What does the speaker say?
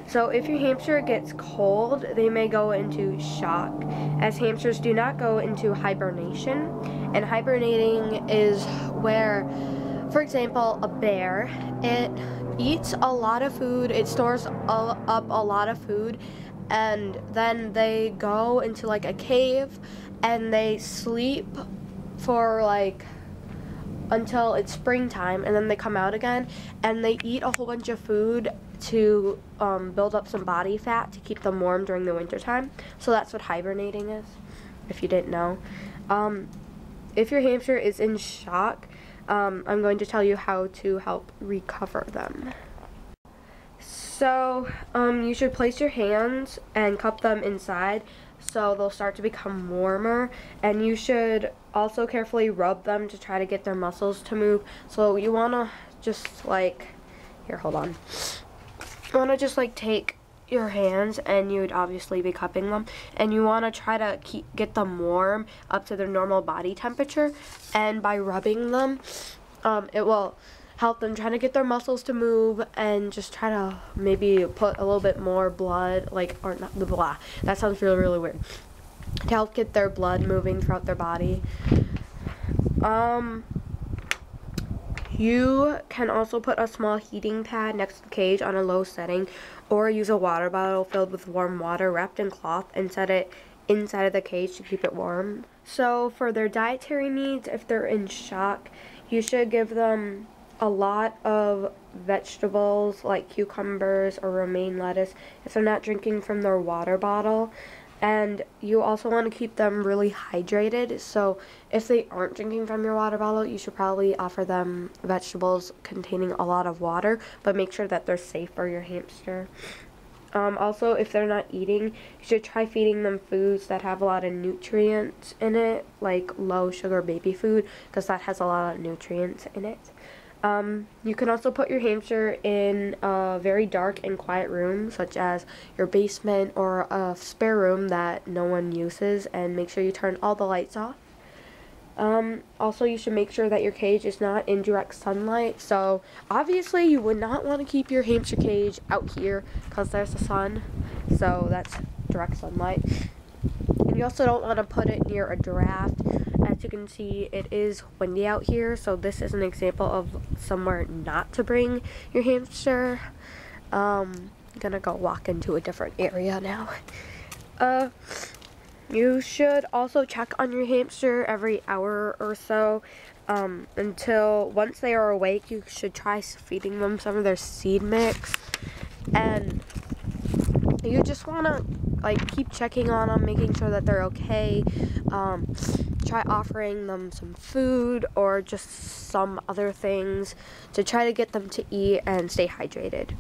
So if your hamster gets cold, they may go into shock, as hamsters do not go into hibernation. And hibernating is where, for example, a bear, it eats a lot of food, it stores up a lot of food, and then they go into like a cave and they sleep for like until it's springtime, and then they come out again and they eat a whole bunch of food to build up some body fat to keep them warm during the winter time. So that's what hibernating is, if you didn't know. If your hamster is in shock, I'm going to tell you how to help recover them. So you should place your hands and cup them inside so they'll start to become warmer, and you should also carefully rub them to try to get their muscles to move. So you want to just like, here, hold on. You want to just like take your hands, and you would obviously be cupping them, and you want to try to get them warm up to their normal body temperature, and by rubbing them, it will help them try to get their muscles to move, and just try to maybe put a little bit more blood, like, or not the blah, that sounds really, really weird, to help get their blood moving throughout their body. You can also put a small heating pad next to the cage on a low setting, or use a water bottle filled with warm water wrapped in cloth and set it inside of the cage to keep it warm. So for their dietary needs, if they're in shock, you should give them a lot of vegetables like cucumbers or romaine lettuce if they're not drinking from their water bottle. And you also want to keep them really hydrated, so if they aren't drinking from your water bottle, you should probably offer them vegetables containing a lot of water, but make sure that they're safe for your hamster. Also, if they're not eating, you should try feeding them foods that have a lot of nutrients in it, like low sugar baby food, because that has a lot of nutrients in it. You can also put your hamster in a very dark and quiet room, such as your basement or a spare room that no one uses, and make sure you turn all the lights off. Also, you should make sure that your cage is not in direct sunlight. So obviously you would not want to keep your hamster cage out here because there's the sun, so that's direct sunlight. And you also don't want to put it near a draft. As you can see, it is windy out here, so this is an example of somewhere not to bring your hamster. I'm gonna go walk into a different area now. You should also check on your hamster every hour or so, until once they are awake. You should try feeding them some of their seed mix, and you just want to like keep checking on them, making sure that they're okay. Try offering them some food or just some other things to try to get them to eat and stay hydrated.